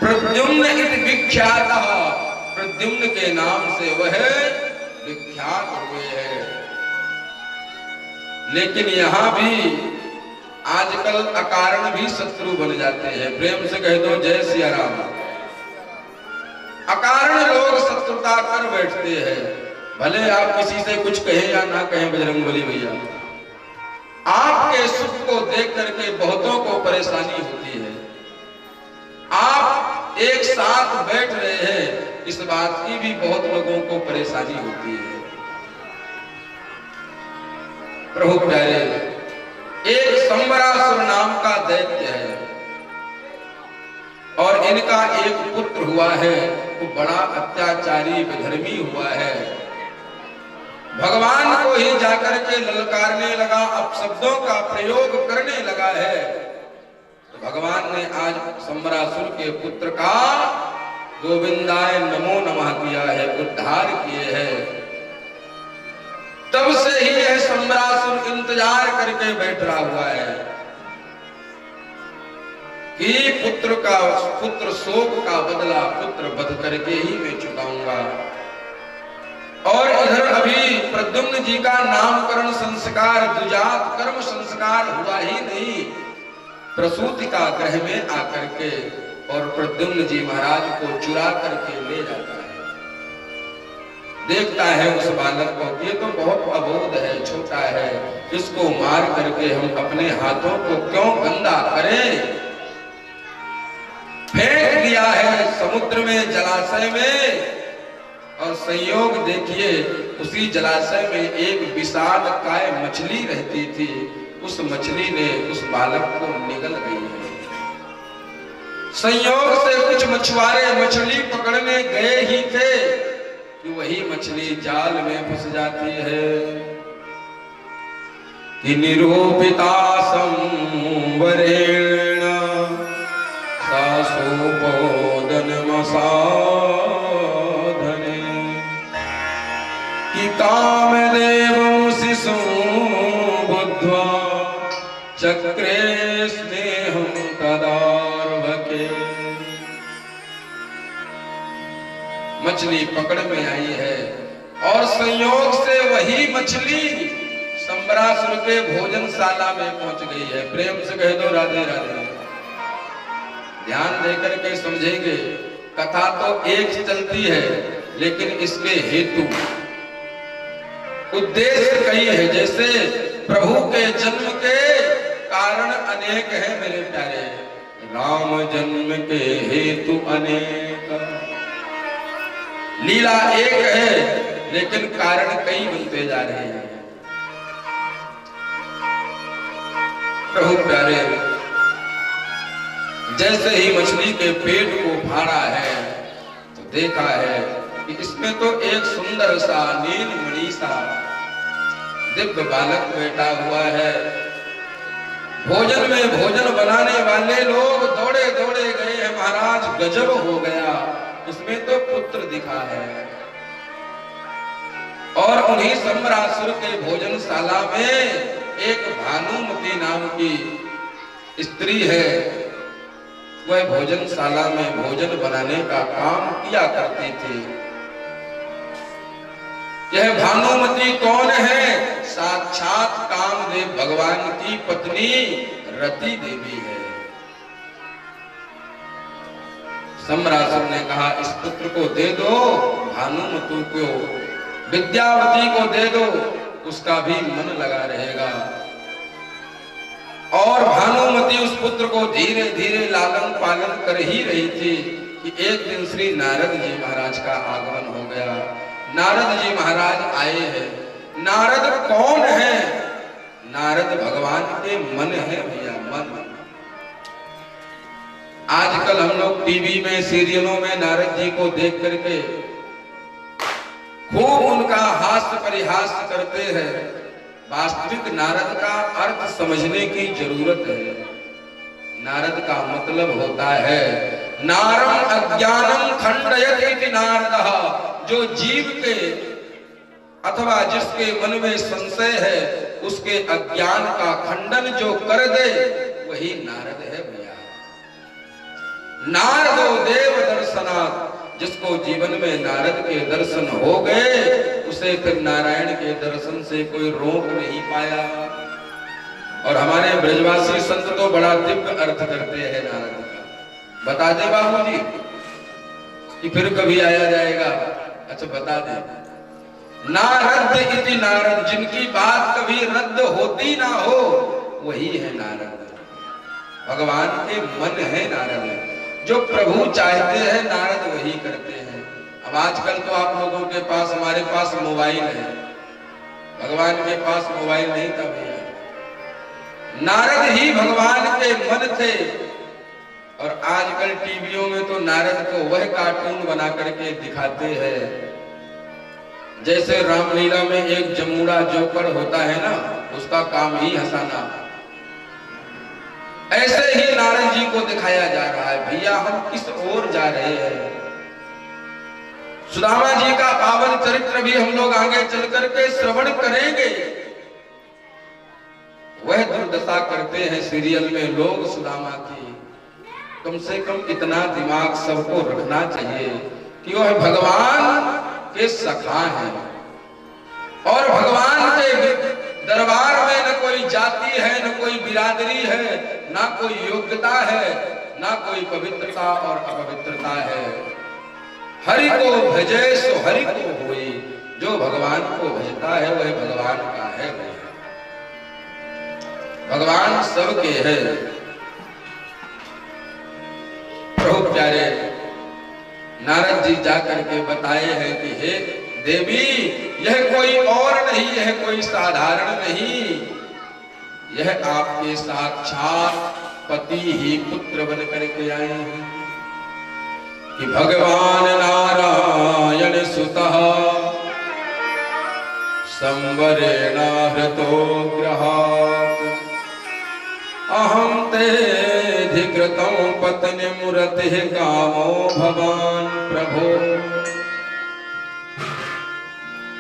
प्रद्युम्न इति विख्यातः, प्रद्युम्न के नाम से वह विख्यात हुए हैं। लेकिन यहां भी आजकल अकारण भी शत्रु बन जाते हैं। प्रेम से कह दो जय सिया राम। अकारण लोग शत्रुता कर बैठते हैं, भले आप किसी से कुछ कहें या ना कहें। बजरंगबली भैया, आपके सुख को देख करके बहुतों को परेशानी होती है। आप एक साथ बैठ रहे हैं, इस बात की भी बहुत लोगों को परेशानी होती है। प्रभु प्यारे, एक संबरासुर नाम का दैत्य है और इनका एक पुत्र हुआ है, वो बड़ा अत्याचारी विधर्मी हुआ है। भगवान को ही जाकर के ललकारने लगा, अपशब्दों का प्रयोग करने लगा है। तो भगवान ने आज संबरासुर के पुत्र का गोविंदाय नमो नमः किया है, उद्धार किए हैं। तब से ही यह संबरासुर इंतजार करके बैठ रहा हुआ है कि पुत्र शोक का बदला पुत्र वध करके ही मैं चुकाऊंगा। और इधर अभी प्रद्युम्न जी का नामकरण संस्कार, द्विजात कर्म संस्कार हुआ ही नहीं, प्रसूति का ग्रह में आकर के और प्रद्युम्न जी महाराज को चुरा करके ले जाता है। देखता है उस बालक को, ये तो बहुत अबोध है, छोटा है, इसको मार करके हम अपने हाथों को क्यों गंदा करें। फेंक दिया है समुद्र में, जलाशय में। और संयोग देखिए, उसी जलाशय में एक विशाल काय मछली रहती थी, उस मछली ने उस बालक को निगल गई है। संयोग से कुछ मछुआरे मछली पकड़ने गए ही थे कि वही मछली जाल में फंस जाती है कि निरूपिता संवरेण सासोपोदन मसाधने कि कामदेव शिशु बुद्ध्वा चक्रे स्नेहं तदार्भके। मछली पकड़ में आई है और संयोग से वही मछली संबरासुर के भोजनशाला में पहुंच गई है। प्रेम से कह दो राधे राधे। ध्यान देकर के समझेंगे, कथा तो एक चलती है लेकिन इसके हेतु उद्देश्य कई है। जैसे प्रभु के जन्म के कारण अनेक है मेरे प्यारे, राम जन्म के हेतु अनेक। लीला एक है लेकिन कारण कई बनते जा रहे हैं। प्रभु प्यारे, जैसे ही मछली के पेट को फाड़ा है तो देखा है कि इसमें तो एक सुंदर सा नीलमणि सा दिव्य बालक बैठा हुआ है। भोजन में भोजन बनाने वाले लोग दौड़े दौड़े गए हैं, महाराज गजब हो गया, इसमें तो पुत्र दिखा है। और उन्हीं संबरासुर के भोजनशाला में एक भानुमती नाम की स्त्री है, वह भोजनशाला में भोजन बनाने का काम किया करती थी। यह भानुमती कौन है? साक्षात कामदेव भगवान की पत्नी रति देवी है। संबरासुर ने कहा, इस पुत्र को दे दो, भानुमती को, विद्यावती को दे दो, उसका भी मन लगा रहेगा। और भानुमती उस पुत्र को धीरे धीरे लालन पालन कर ही रही थी कि एक दिन श्री नारद जी महाराज का आगमन हो गया। नारद जी महाराज आए हैं। नारद कौन है? नारद भगवान के मन है भैया, मन। आजकल हम लोग टीवी में, सीरियलों में नारद जी को देख करके खूब उनका हास्य परिहास करते हैं। वास्तविक नारद का अर्थ समझने की जरूरत है। नारद का मतलब होता है नारम अज्ञानम खंडयति नारदः, जो जीव के अथवा जिसके मन में संशय है उसके अज्ञान का खंडन जो कर दे वही नारद है भैया। नारदो दे जिसको जीवन में नारद के दर्शन हो गए उसे फिर नारायण के दर्शन से कोई रोक नहीं पाया। और हमारे ब्रजवासी संत तो बड़ा दिव्य अर्थ करते हैं नारद का। बता दे बाबू जी कि फिर कभी आया जाएगा? अच्छा बता दे। नारद इति नारद, जिनकी बात कभी रद्द होती ना हो वही है नारद। भगवान के मन है नारद, जो प्रभु चाहते हैं नारद वही करते हैं। अब आजकल तो आप लोगों के पास, हमारे पास मोबाइल है, भगवान के पास मोबाइल नहीं था भैया। नारद ही भगवान के मन थे। और आजकल टीवियों में तो नारद को वह कार्टून बना करके दिखाते हैं, जैसे रामलीला में एक जमुना जोकर होता है ना, उसका काम ही हंसाना। ऐसे ही नारद जी को दिखाया जा रहा है। भैया हम किस ओर जा रहे हैं? सुदामा जी का पावन चरित्र भी हम लोग आगे चल करके श्रवण करेंगे। वह दुर्दशा करते हैं सीरियल में लोग सुदामा की। कम से कम इतना दिमाग सबको रखना चाहिए कि वह भगवान के सखा हैं और भगवान के दरबार में न कोई जाति है, न कोई बिरादरी है, ना कोई योग्यता है, ना कोई पवित्रता और अपवित्रता है। हरि को भजे सो हरि को होई, जो भगवान को भजता है वह भगवान का है। भगवान सबके है। प्रभु प्यारे नारद जी जाकर के बताए हैं कि हे देवी, यह कोई और नहीं, यह कोई साधारण नहीं, यह आपके साक्षात पति ही पुत्र बन करके आए हैं। कि भगवान नारायण सुतः संवरेण हृतो ग्रहात् अहं तेऽधिकृतं पत्नी मुरतिः कामो भवान् प्रभो।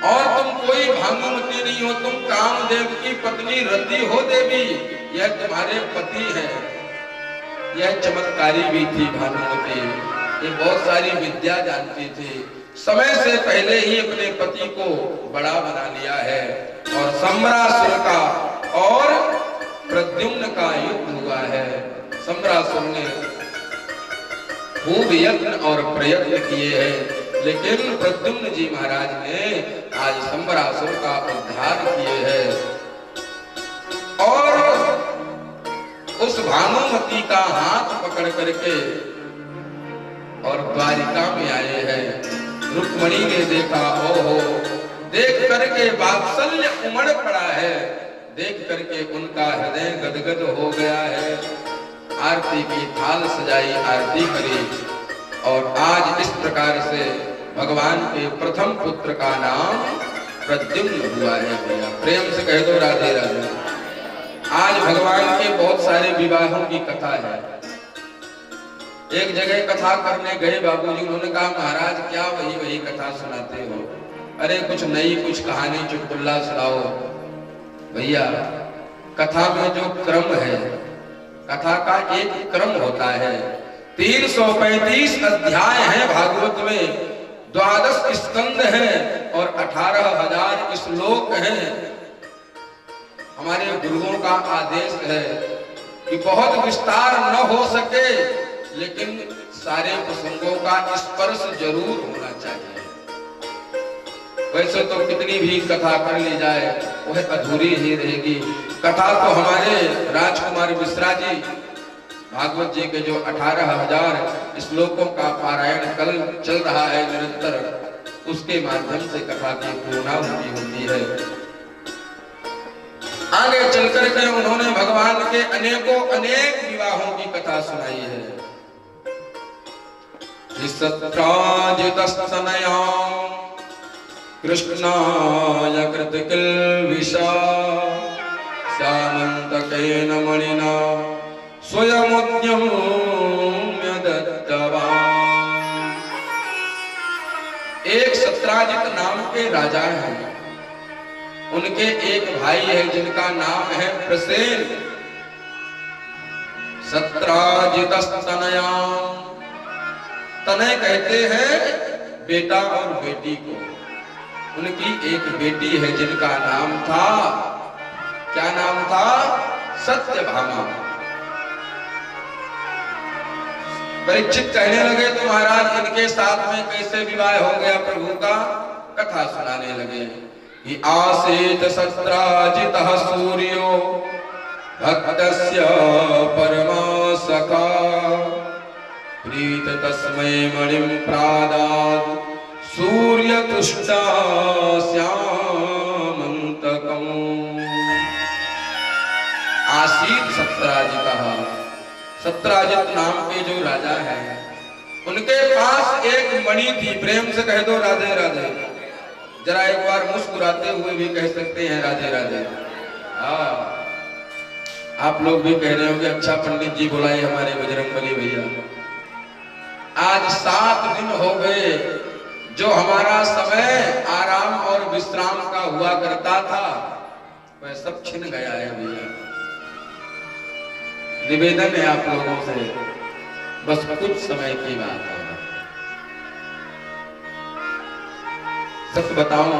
और तुम कोई भानुमती नहीं हो, तुम कामदेव की पत्नी रति हो देवी, यह तुम्हारे पति है। यह चमत्कारी भी थी भानुमती, ये बहुत सारी विद्या जानती थी। समय से पहले ही अपने पति को बड़ा बना लिया है। और सम्रासुर का और प्रद्युम्न का युद्ध हुआ है। सम्रासुर ने खूब यत्न और प्रयत्न किए हैं, लेकिन प्रद्युम्न जी महाराज ने आज सम्रासुर का उद्धार किए हैं। और उस भानुमती का हाथ पकड़ करके और द्वारिका में आए हैं। रुक्मणी ने देखा, ओहो, देख करके वात्सल्य उमड़ पड़ा है, देख करके उनका हृदय गदगद हो गया है। आरती की थाल सजाई, आरती करी और आज इस प्रकार से भगवान के प्रथम पुत्र का नाम प्रद्युम्न हुआ है। भैया प्रेम से कह दो राधे राधे। आज भगवान के बहुत सारे विवाहों की कथा है। एक जगह कथा करने गए बाबूजी, उन्होंने कहा महाराज क्या वही कथा सुनाते हो? अरे कुछ नई, कुछ कहानी चुटकुल्ला सुनाओ। भैया कथा में जो क्रम है, कथा का एक क्रम होता है। 335 अध्याय हैं भागवत में, 12 स्कंद हैं और 18,000 श्लोक हैं। हमारे गुरुओं का आदेश है कि बहुत विस्तार न हो सके, लेकिन सारे प्रसंगों का स्पर्श जरूर होना चाहिए। वैसे तो कितनी भी कथा कर ली जाए वह अधूरी ही रहेगी। कथा तो हमारे राजकुमार मिश्रा जी भागवत जी के जो 18,000 श्लोकों का पारायण कल चल रहा है निरंतर, उसके माध्यम से कथा की पूर्णाहुति होती है। आगे चलकर के उन्होंने भगवान के अनेक विवाहों की कथा सुनाई है। सत्राजितस्तनया कृष्णाय कृतकिल्बिषा सामन्तकेन मणिना स्वयमुद्यम्य दत्तवान्। एक सत्राजित नाम के राजा हैं, उनके एक भाई है जिनका नाम है प्रसेन। सत्राजितस्तनया तनय कहते हैं बेटा और बेटी को। उनकी एक बेटी है जिनका नाम था, क्या नाम था? सत्यभामा। परीक्षित कहने लगे तो महाराज इनके साथ में कैसे विवाह हो गया प्रभु का? कथा सुनाने लगे कि आसीत सत्राजितः सूर्यो भक्तस्य परमा सखा प्रीत तस्मै मणिं प्रादात् सूर्य तुष्टा श्यामन्तकम्। आसीत सत्राजितः, सत्राजित नाम के जो राजा हैं उनके पास एक मणि थी। प्रेम से कह दो राधे राधे। जरा एक बार मुस्कुराते हुए भी कह सकते हैं राधे राधे। हाँ, आप लोग भी कह रहे होंगे अच्छा पंडित जी बुलाए हमारे बजरंगबली भैया। आज 7 दिन हो गए जो हमारा समय आराम और विश्राम का हुआ करता था वह सब छिन गया है भैया। निवेदन है आप लोगों से, बस कुछ समय की बात है। सच बताऊं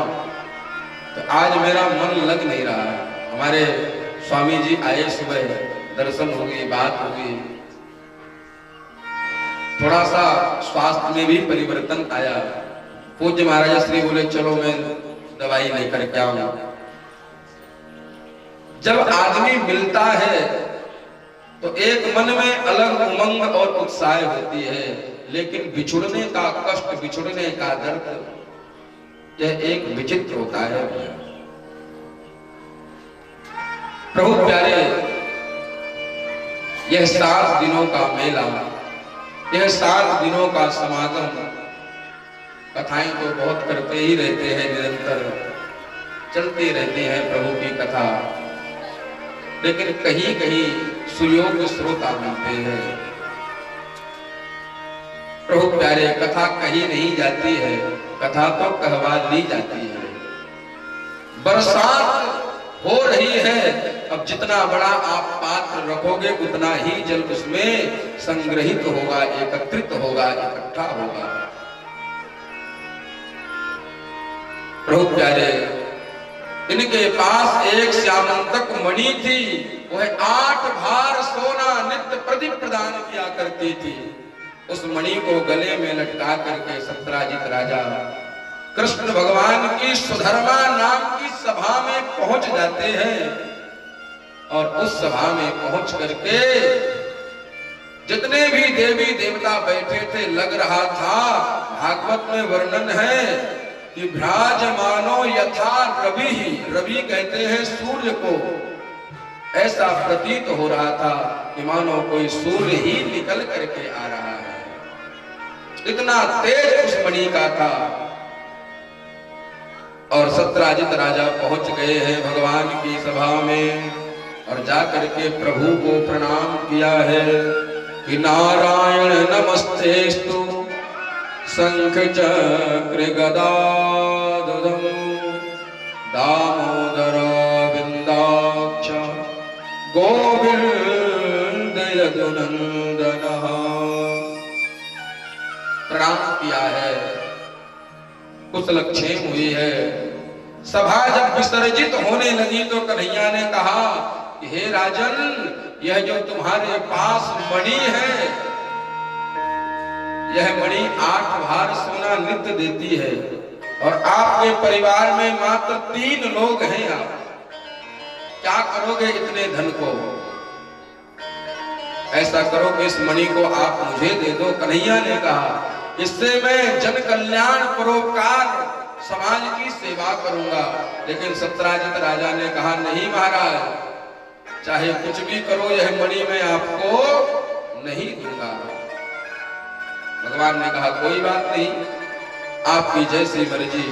तो आज मेरा मन लग नहीं रहा है। हमारे स्वामी जी आए, सुबह दर्शन हो गई, बात हो गई, थोड़ा सा स्वास्थ्य में भी परिवर्तन आया। पूज्य महाराज श्री बोले चलो मैं दवाई लेकर के आऊं। जब आदमी मिलता है तो एक मन में अलग उमंग और उत्साह होती है, लेकिन बिछुड़ने का कष्ट, बिछुड़ने का दर्द यह एक विचित्र होता है। प्रभु प्यारे, यह 7 दिनों का मेला, यह 7 दिनों का समागम, कथाएं तो बहुत करते ही रहते हैं, निरंतर चलती रहती है प्रभु की कथा, लेकिन कहीं कहीं सुयोग्य श्रोता मिलते हैं। प्रभु प्यारे, कथा कहीं नहीं जाती है, कथा तो कहवा ली जाती है। बरसात हो रही है, अब जितना बड़ा आप पात्र रखोगे उतना ही जल उसमें संग्रहित होगा, एकत्रित होगा, इकट्ठा होगा। प्रभु प्यारे, इनके पास एक श्यामंतक मणि थी, वह 8 भार सोना नित्य प्रति प्रदान किया करती थी। उस मणि को गले में लटका करके सत्राजित राजा कृष्ण भगवान की सुधर्मा नाम की सभा में पहुंच जाते हैं। और उस सभा में पहुंच करके जितने भी देवी देवता बैठे थे, लग रहा था, भागवत में वर्णन है कि भ्राजमानो यथा रवि, रवि कहते हैं सूर्य को, ऐसा प्रतीत हो रहा था कि मानो कोई सूर्य ही निकल करके आ रहा है। इतना तेज उस मणि का था। और सत्राजित राजा पहुंच गए हैं भगवान की सभा में और जाकर के प्रभु को प्रणाम किया है कि नारायण नमस्तेस्तु शंख चक्र गदाधरम दामोदर बिंदाक्ष गोविंद यदुनंदनः। प्रणाम किया है, कुशलक्षेम हुई है। सभा जब विसर्जित होने लगी तो कन्हैया ने कहा कि हे राजन, यह जो तुम्हारे पास मणि है, यह मणि 8 भार सोना नित्य देती है और आपके परिवार में मात्र 3 लोग हैं। आप क्या करोगे इतने धन को? ऐसा करो कि इस मणि को आप मुझे दे दो। कन्हैया ने कहा इससे मैं जन कल्याण, परोपकार, समाज की सेवा करूंगा। लेकिन सत्राजित राजा ने कहा नहीं महाराज, चाहे कुछ भी करो, यह मणि मैं आपको नहीं दूंगा। भगवान ने कहा कोई बात नहीं, आपकी जैसी मर्जी।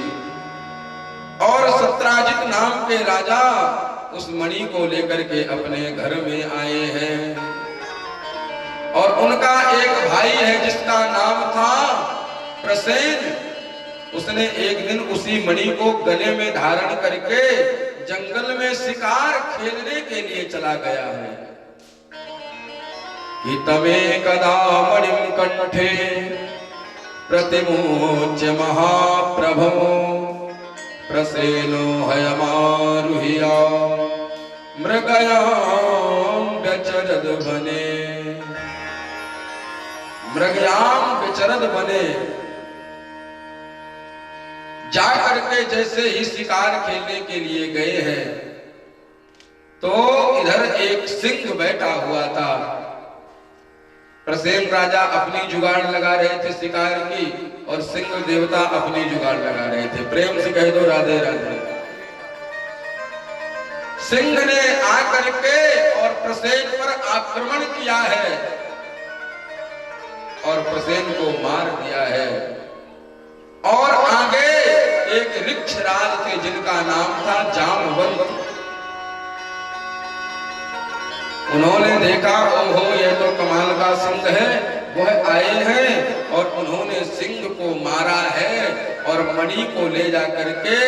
और सत्राजित नाम के राजा उस मणि को लेकर के अपने घर में आए हैं। और उनका एक भाई है जिसका नाम था प्रसेन। उसने एक दिन उसी मणि को गले में धारण करके जंगल में शिकार खेलने के लिए चला गया है कि तमे कदा मणिं कंठे प्रतिमोच्य महाप्रभो प्रसेनो हयमारुह्य मृगयाम व्यचरद बने। मृगयाम व्यचरद बने, जाकर के जैसे ही शिकार खेलने के लिए गए हैं तो इधर एक सिंह बैठा हुआ था। प्रसेन राजा अपनी जुगाड़ लगा रहे थे शिकार की और सिंह देवता अपनी जुगाड़ लगा रहे थे। प्रेम से कह दो राधे राधे। सिंह ने आकर के और प्रसेन पर आक्रमण किया है और प्रसेन को मार दिया है। और आगे एक ऋक्षराज थे जिनका नाम था जामवंत। उन्होंने देखा ओहो यह तो कमाल का सिंह है, वह आए हैं और उन्होंने सिंह को मारा है और मणि को ले जा करके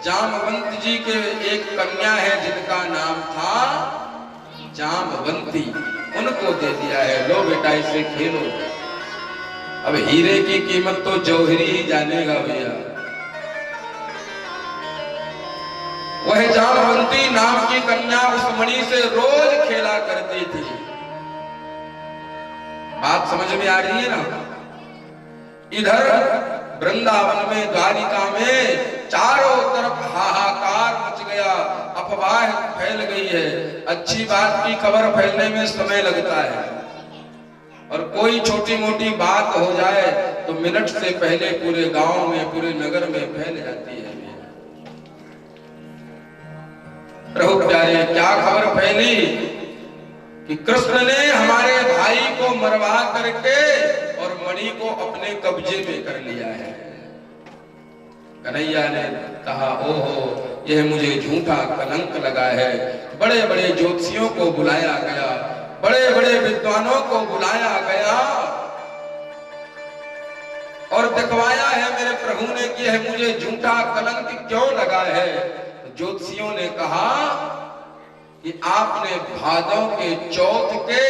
जामवंत जी के एक कन्या है जिनका नाम था जामवंती, उनको दे दिया है। लो बेटा इसे खेलो। अब हीरे की कीमत तो जौहरी ही जानेगा भैया। वह जामवंती नाम की कन्या उस मणि से रोज खेला करती थी। बात समझ में आ रही है ना। इधर वृंदावन में द्वारिका में चारों तरफ हाहाकार मच गया, अफवाह फैल गई है। अच्छी बात की खबर फैलने में समय लगता है और कोई छोटी मोटी बात हो जाए तो मिनट से पहले पूरे गांव में पूरे नगर में फैल जाती है। प्रभु प्यारे क्या खबर फैली कि कृष्ण ने हमारे भाई को मरवा करके और मणि को अपने कब्जे में कर लिया है। कन्हैया ने कहा ओहो यह मुझे झूठा कलंक लगा है। बड़े बड़े ज्योतिषियों को बुलाया गया, बड़े बड़े विद्वानों को बुलाया गया और दिखवाया है मेरे प्रभु ने कि यह मुझे झूठा कलंक क्यों लगा है। ज्योतिषियों ने कहा कि आपने भादव के चौथ के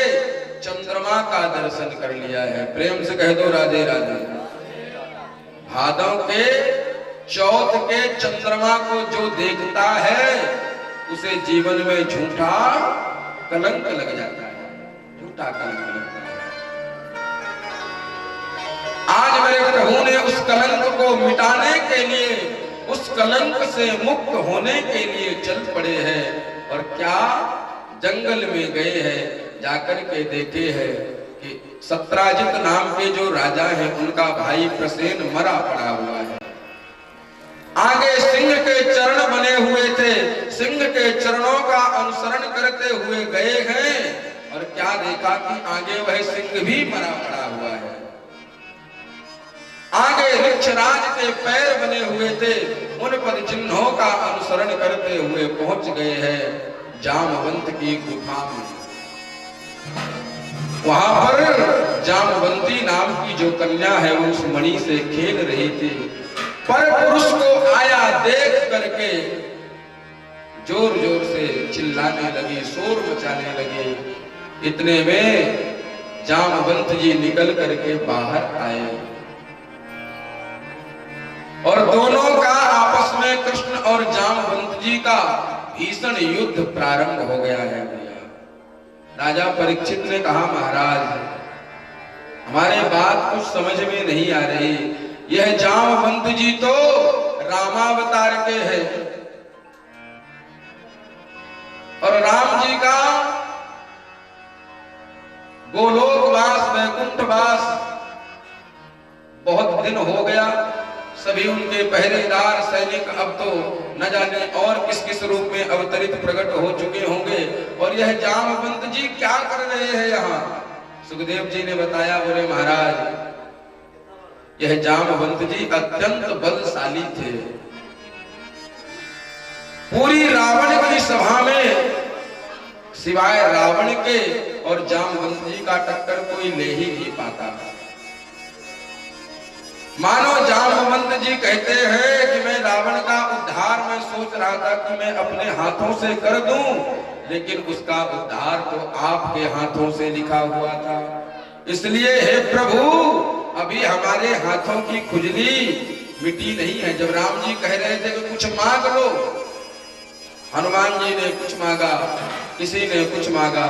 चंद्रमा का दर्शन कर लिया है। प्रेम से कह दो राधे राधे। भादव के चौथ के चंद्रमा को जो देखता है उसे जीवन में झूठा कलंक लग जाता है, झूठा कलंक लगता है। आज मेरे प्रभु ने उस कलंक को मिटाने के लिए, उस कलंक से मुक्त होने के लिए चल पड़े हैं और क्या जंगल में गए हैं। जाकर के देखे हैं कि सत्राजित नाम के जो राजा हैं उनका भाई प्रसेन मरा पड़ा हुआ है। आगे सिंह के चरण बने हुए थे, सिंह के चरणों का अनुसरण करते हुए गए हैं और क्या देखा कि आगे वह सिंह भी मरा पड़ा हुआ है। आगे ऋक्षराज के पैर बने हुए थे, उन पद चिन्हों का अनुसरण करते हुए पहुंच गए हैं जामवंत की गुफा में। वहां पर जामवंती नाम की जो कन्या है वो उस मणि से खेल रही थी। पर पुरुष को आया देख करके जोर जोर से चिल्लाने लगी, शोर मचाने लगी। इतने में जामवंत जी निकल करके बाहर आए और दोनों का आपस में कृष्ण और जामवंत जी का भीषण युद्ध प्रारंभ हो गया है। राजा परीक्षित ने कहा महाराज हमारे बात कुछ समझ में नहीं आ रही। यह जामवंत जी तो रामावतार के हैं और राम जी का गोलोकवास वैकुंठवास बहुत दिन हो गया। सभी उनके पहरेदार सैनिक अब तो न जाने और किस किस रूप में अवतरित प्रकट हो चुके होंगे और यह जामवंत जी क्या कर रहे हैं यहाँ। सुखदेव जी ने बताया, बोले महाराज यह जामवंत जी अत्यंत बलशाली थे। पूरी रावण की सभा में सिवाय रावण के और जामवंत जी का टक्कर कोई ले ही नहीं पाता। मानो जामवंत जी कहते हैं कि मैं रावण का उद्धार में सोच रहा था कि मैं अपने हाथों से कर दूं, लेकिन उसका उद्धार तो आपके हाथों से लिखा हुआ था। इसलिए हे प्रभु अब अभी हमारे हाथों की खुजली मिटी नहीं है। जब राम जी कह रहे थे कि कुछ मांग लो, हनुमान जी ने कुछ मांगा, किसी ने कुछ मांगा।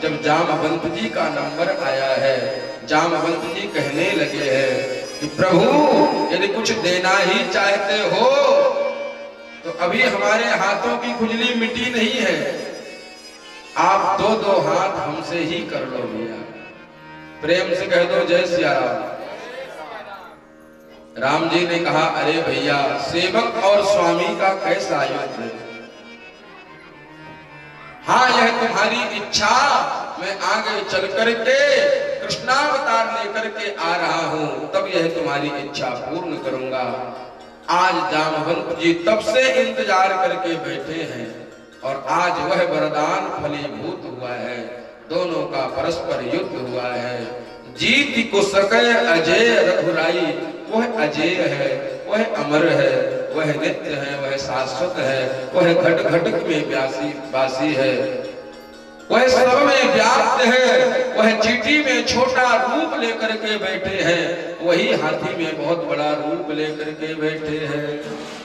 जब जामवंत जी का नंबर आया है, जामवंत जी कहने लगे हैं कि प्रभु यदि कुछ देना ही चाहते हो तो अभी हमारे हाथों की खुजली मिटी नहीं है, आप दो दो हाथ हमसे ही कर लो भैया। प्रेम से कह दो जय सिया राम। राम जी ने कहा अरे भैया, सेवक और स्वामी का कैसा युद्ध है। हाँ, यह तुम्हारी इच्छा, मैं आगे चल करके कृष्णावतार लेकर के आ रहा हूं, तब यह तुम्हारी इच्छा पूर्ण करूंगा। आज जामवंत जी तब से इंतजार करके बैठे हैं और आज वह वरदान फलीभूत हुआ है। दोनों का परस्पर युद्ध हुआ है। जीत को सके अजय रघुराई, वह अजय है, वह अमर है, वह नित्य है, वह शाश्वत है, वह घट घट में वासी है, वह सब में व्याप्त है, वह चींटी में छोटा रूप लेकर के बैठे हैं, वही हाथी में बहुत बड़ा रूप लेकर के बैठे हैं।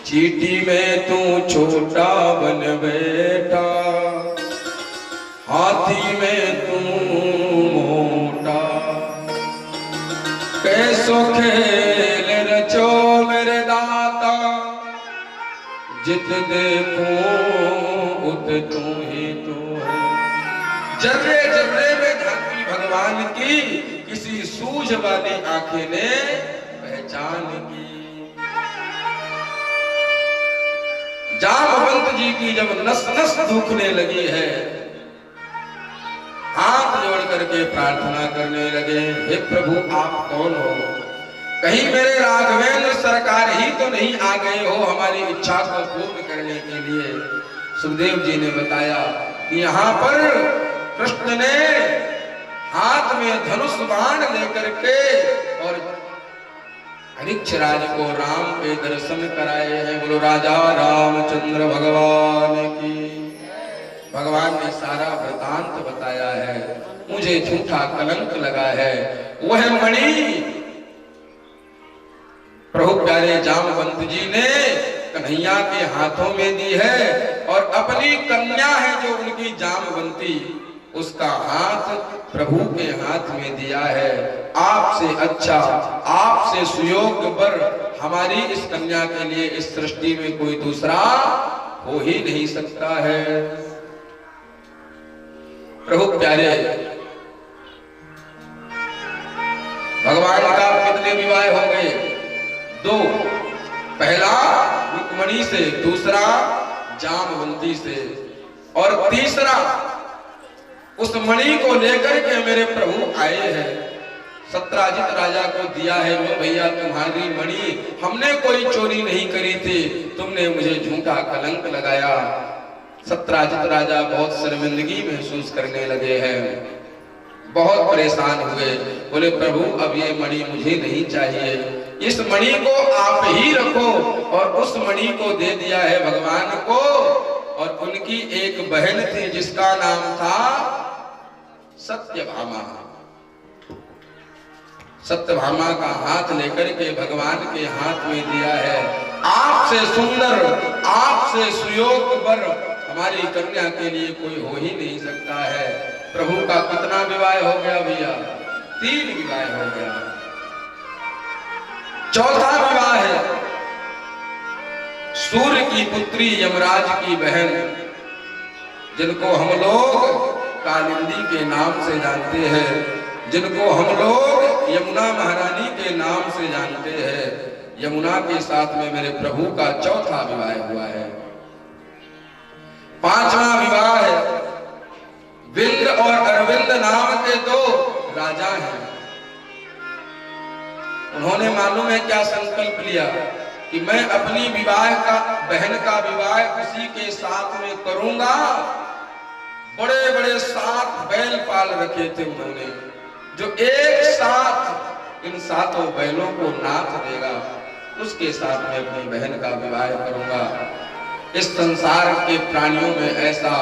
चींटी में तू छोटा बन बैठा, हाथी में तू मोटा, कैसो खेल रचो मेरे दाता, जित देखूं उत तू ही तू है। जर्रे जर्रे में झांकी भगवान की, किसी सूझ वाली आंखें ने पहचान की। जामवंत जी की जब नस नस दुखने लगी है, हाथ जोड़ करके प्रार्थना करने लगे, हे प्रभु आप कौन हो? कहीं मेरे राघवेंद्र सरकार ही तो नहीं आ गए हो हमारी इच्छा को पूर्ण करने के लिए? सुखदेव जी ने बताया कि यहाँ पर कृष्ण ने हाथ में धनुष बाण लेकर के और अनिच्छराज को राम के दर्शन कराए हैं। बोलो राजा रामचंद्र भगवान की। भगवान ने सारा वृतांत बताया है, मुझे झूठा कलंक लगा है। वह मणि प्रभु प्यारे जामवंत जी ने कन्हैया के हाथों में दी है और अपनी कन्या है जो उनकी जामवंती, उसका हाथ प्रभु के हाथ में दिया है। आपसे अच्छा, आपसे सुयोग्य वर हमारी इस कन्या के लिए इस सृष्टि में कोई दूसरा हो ही नहीं सकता है। प्रभु प्यारे, भगवान का कितने विवाह हो गए? दो। पहला रुक्मणी से, दूसरा जामवंती से, और तीसरा उस मणि को लेकर के मेरे प्रभु आए हैं। सत्राजित राजा को दिया है, लो भैया तुम्हारी मणि, हमने कोई चोरी नहीं करी थी, तुमने मुझे झूठा कलंक लगाया। सत्राजित राजा बहुत शर्मिंदगी महसूस करने लगे हैं, बहुत परेशान हुए। बोले प्रभु अब ये मणि मुझे नहीं चाहिए, इस मणि को आप ही रखो। और उस मणि को दे दिया है भगवान को। और उनकी एक बहन थी जिसका नाम था सत्यभामा। सत्यभामा का हाथ लेकर के भगवान के हाथ में दिया है। आपसे सुंदर, आपसे सुयोग्य वर हमारी कन्या के लिए कोई हो ही नहीं सकता है। प्रभु का कितना विवाह हो गया भैया? 3 विवाह हो गया। चौथा विवाह है सूर्य की पुत्री यमराज की बहन, जिनको हम लोग कालिंदी के नाम से जानते हैं, जिनको हम लोग यमुना महारानी के नाम से जानते हैं। यमुना के साथ में मेरे प्रभु का चौथा विवाह हुआ है। 5वां विवाह है विंद और अरविंद नाम के 2 राजा हैं। उन्होंने मालूम है क्या संकल्प लिया कि मैं अपनी बहन का विवाह उसी के साथ में करूंगा। बड़े बड़े 7 बैल पाल रखे थे उन्होंने, जो एक साथ इन 7 बैलों को नाथ देगा, उसके साथ में अपनी बहन का विवाह करूंगा। इस संसार के प्राणियों में ऐसा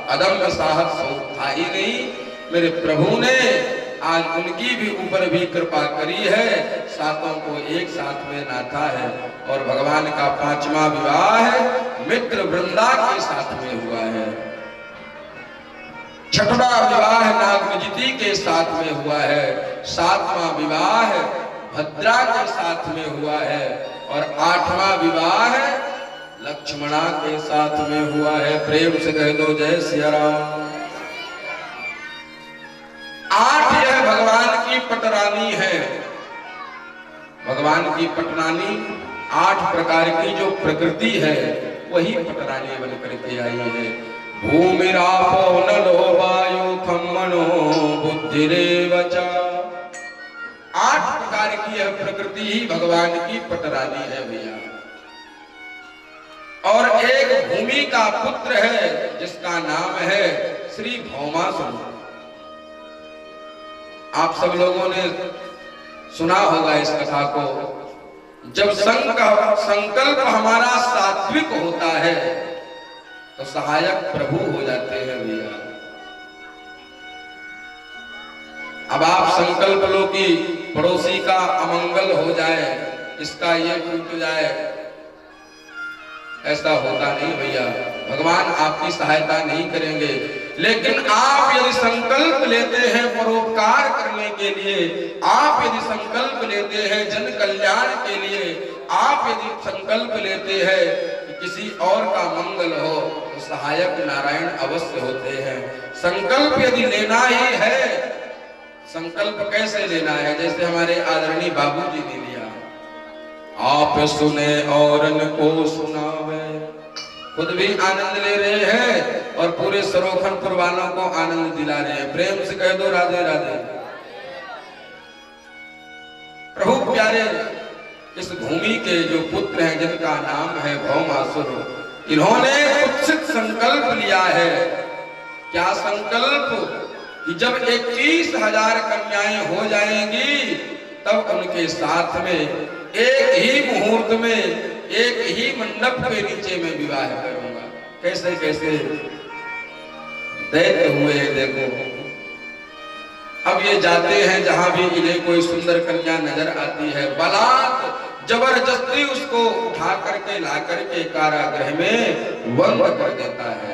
अदम्य साहस था ही नहीं। मेरे प्रभु ने आज उनकी भी ऊपर भी कृपा करी है। सातों को एक साथ में नाथा है। और भगवान का 5वां विवाह मित्र वृंदा के साथ में हुआ है। 6वां विवाह नागमजिति के साथ में हुआ है। 7वां विवाह भद्रा के साथ में हुआ है। और 8वां विवाह लक्ष्मणा के साथ में हुआ है। प्रेम से कह दो जय सिया राम। 8 यह भगवान की पटरानी है। भगवान की पटरानी 8 प्रकार की जो प्रकृति है वही पटरानी बन करके आई है। भूमिरापो नलो वायु खम मनो बुद्धिरेव च। 8 प्रकार की यह प्रकृति ही भगवान की पटरानी है भैया। और एक भूमि का पुत्र है जिसका नाम है श्री भौमासुर। आप सब लोगों ने सुना होगा इस कथा को। जब संकल्प हमारा सात्विक होता है तो सहायक प्रभु हो जाते हैं भैया। अब आप संकल्प लो कि पड़ोसी का अमंगल हो जाए, इसका ये टूट जाए, ऐसा होता नहीं भैया। भगवान आपकी सहायता नहीं करेंगे। लेकिन आप यदि संकल्प लेते हैं परोपकार करने के लिए, आप यदि संकल्प लेते हैं जन कल्याण के लिए, आप यदि संकल्प लेते हैं कि किसी और का मंगल हो, तो सहायक नारायण अवश्य होते हैं। संकल्प यदि लेना ही है, संकल्प कैसे लेना है? जैसे हमारे आदरणीय बाबूजी ने लिया, आप सुने और इनको सुनावे। खुद भी आनंद ले रहे हैं और पूरे सरोखनपुर वालों को आनंद दिला रहे हैं। प्रेम से कह दो राधे राधे। प्रभु प्यारे, इस भूमि के जो पुत्र हैं जिनका नाम है भौमासुर, इन्होंने कुत्सित संकल्प लिया है। क्या संकल्प? कि जब 21,000 कन्याएं हो जाएंगी तब उनके साथ में एक ही मुहूर्त में, एक ही मंडप के नीचे में विवाह करूंगा। कैसे कैसे दैत्य हुए देखो। अब ये जाते हैं जहां भी इन्हें कोई सुंदर कन्या नजर आती है, बलात् जबरदस्ती उसको उठा करके ला करके कारागृह में बंद कर देता है।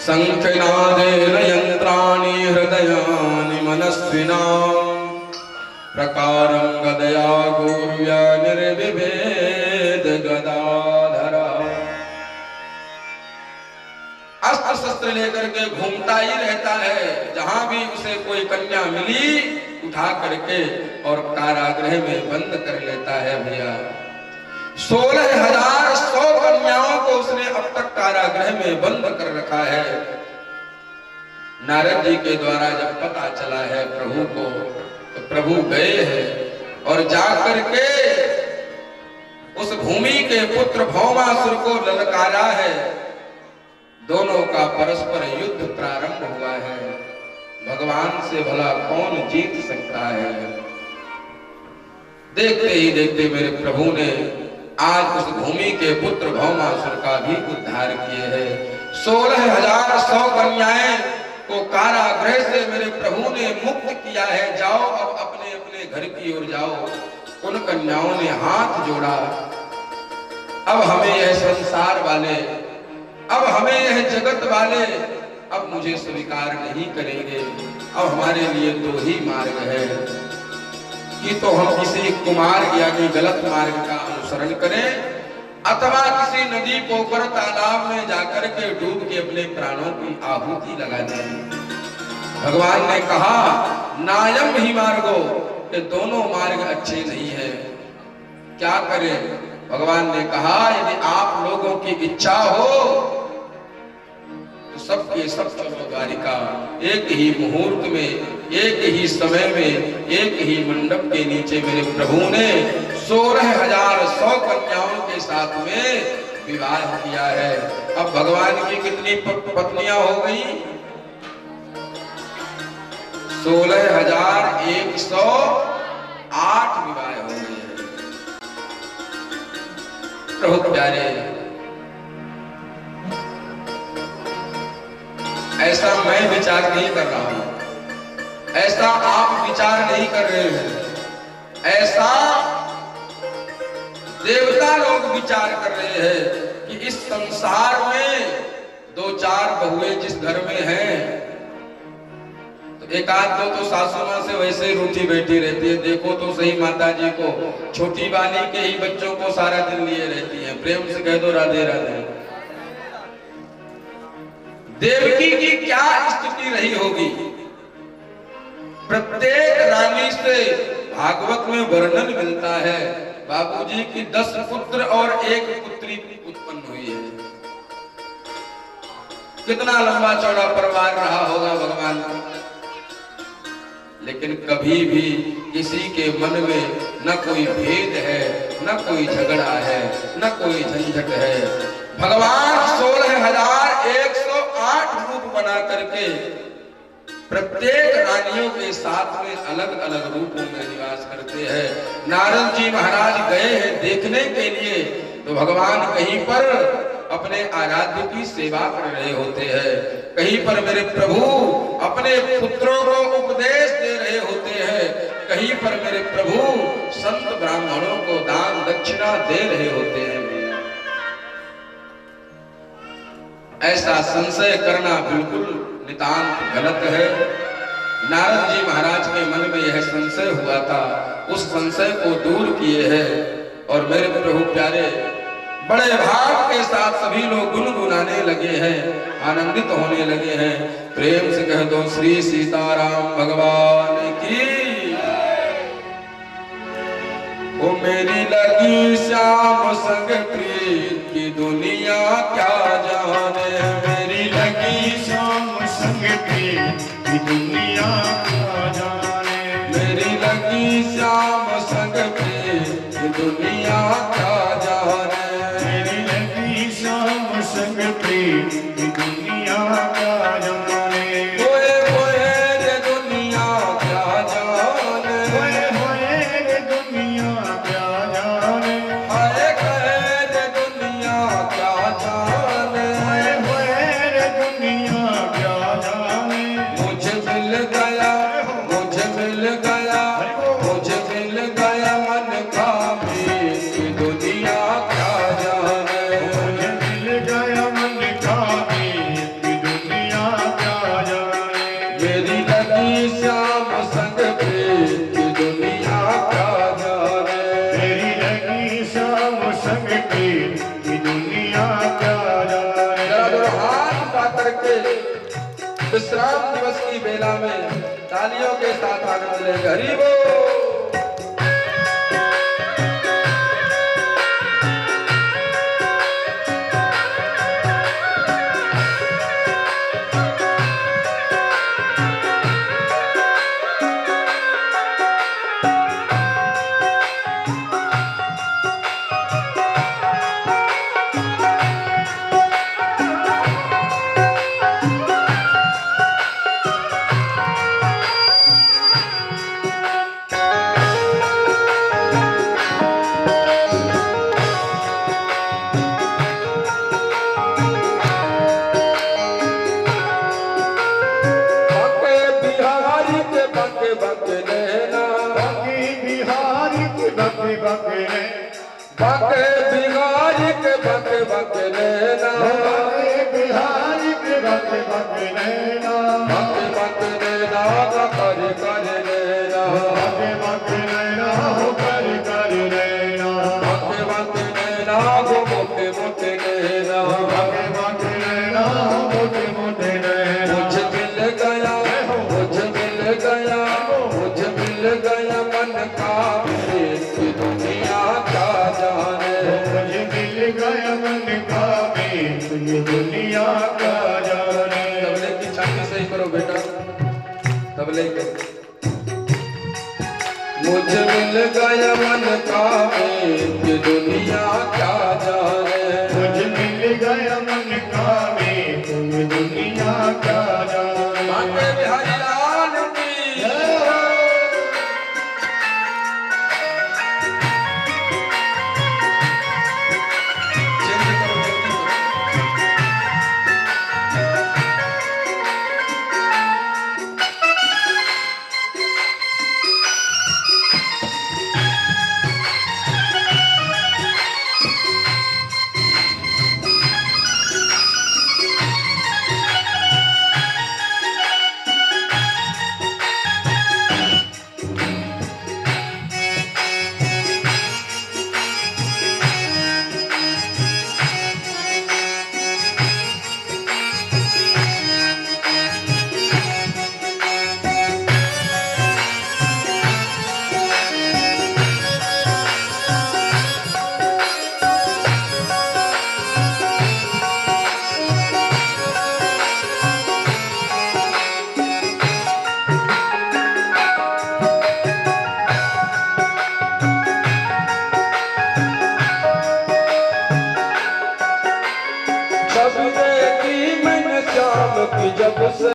शंखनादेन यंत्राणि हृदयानि मनस्विनां प्रकारं गदया गुर्व्या निर्विभेद गदाधरा। अस्त्र शस्त्र लेकर के घूमता ही रहता है। जहां भी उसे कोई कन्या मिली उठा करके और कारागृह में बंद कर लेता है भैया। 16,100 कन्याओं को उसने अब तक कारागृह में बंद कर रखा है। नारद जी के द्वारा जब पता चला है प्रभु को, तो प्रभु गए हैं और जाकर के उस भूमि के पुत्र भौमासुर को ललकारा है। दोनों का परस्पर युद्ध प्रारंभ हुआ है। भगवान से भला कौन जीत सकता है? देखते ही देखते मेरे प्रभु ने आज उस भूमि के पुत्र भौमासुर का भी उद्धार किए हैं। 16,100 कन्याएं को कारागृह से मेरे प्रभु ने मुक्त किया है। जाओ अब अपने अपने घर की ओर जाओ। उन कन्याओं ने हाथ जोड़ा, अब हमें यह संसार वाले, अब हमें यह जगत वाले अब मुझे स्वीकार नहीं करेंगे। अब हमारे लिए 2 ही मार्ग है कि तो हम किसी कुमार्ग यानी गलत मार्ग का अनुसरण करें, अथवा किसी नदी पोखर तालाब में जाकर के डूब के अपने प्राणों की आहुति लगा दें। भगवान ने कहा नायम ही मार्गो, ये दोनों मार्ग अच्छे नहीं है। क्या करें? भगवान ने कहा यदि आप लोगों की इच्छा हो तो सबके सब चलो द्वारिका। एक ही मुहूर्त में, एक ही समय में, एक ही मंडप के नीचे मेरे प्रभु ने 16,100 कन्याओं के साथ में विवाह किया है। अब भगवान की कितनी पत्नियां हो गई? 16,108 विवाह हो गए हैं। प्रभु प्यारे, ऐसा मैं विचार नहीं कर रहा हूं। ऐसा आप विचार नहीं कर रहे हैं, ऐसा देवता लोग विचार कर रहे हैं कि इस संसार में दो चार बहुएं जिस घर में हैं, तो एक आध दो तो सासू मां से वैसे ही रूठी बैठी रहती है। देखो तो सही माता जी को, छोटी वाली के ही बच्चों को सारा दिन लिए रहती है। प्रेम से कह दो राधे राधे। देवकी की क्या स्थिति रही होगी। प्रत्येक रानी से भागवत में वर्णन मिलता है, बाबूजी की 10 पुत्र और 1 पुत्री उत्पन्न हुई है। कितना लंबा चौड़ा परिवार रहा होगा भगवान का। लेकिन कभी भी किसी के मन में न कोई भेद है, न कोई झगड़ा है, न कोई झंझट है। भगवान 16,108 रूप बना करके प्रत्येक रानियों के साथ में अलग अलग रूपों में निवास करते हैं। नारद जी महाराज गए हैं देखने के लिए, तो भगवान कहीं पर अपने आराध्य की सेवा कर रहे होते हैं, कहीं पर मेरे प्रभु अपने पुत्रों को उपदेश दे रहे होते हैं, कहीं पर मेरे प्रभु संत ब्राह्मणों को दान दक्षिणा दे रहे होते हैं। ऐसा संशय करना बिल्कुल नितांत गलत है। नारद जी महाराज के मन में यह संशय हुआ था, उस संशय को दूर किए हैं और मेरे प्रभु प्यारे बड़े भाव के साथ सभी लोग गुनगुनाने लगे हैं, आनंदित होने लगे हैं। प्रेम से कह दो श्री सीताराम भगवान की। ओ मेरी लगी श्याम संग प्रीत की दुनिया क्या जाने, मेरी लगी श्याम संग प्रीत की दुनिया क्या जाने, मेरी लगी श्याम संग प्रीत की दुनिया क्या जाने, मेरी लगी श्याम संग प्रीत की दुनिया क्या जाने। होए होए रे दुनिया क्या जाने, होए रे दुनिया क्या जाने, हाय कहे रे दुनिया क्या जाने, होए रे दुनिया क्या जाने। मुझे मिल गया, मुझे मिल गया, मुझे मिल गया मन का मीत की दुनिया क्या जाने, मुझे मिल गया मन का मीत की दुनिया क्या जाने। मेरी लगी श्याम संग प्रीत की दुनिया क्या जाने। मेरी लगी श्याम संग प्रीत की दुनिया क्या जाने। जरा जरा हाथ उठा करके विश्राम दिवस की बेला में तालियों के साथ आनंद ले। हरि बोल। बाके बिहारी के बाके बाके नैना, बिहारी के बाके बाके नैना, बाके बाके नैना करे करे नैना, बाके बाके नैना हो करे करे नैना, बाके बाके नैना गो मोटे मोटे नैना, बाके बाके नैना हो मोटे मोटे नैना। मुझे मिल गया, मुझे मिल गया, मुझे मिल गया मन का मीत की दुनिया क्या जाने, मुझे मिल गया मन का मीत की दुनिया क्या जाने। तबले की छाती सही करो बेटा, तबले के। मुझे मिल गया मन का मीत की दुनिया क्या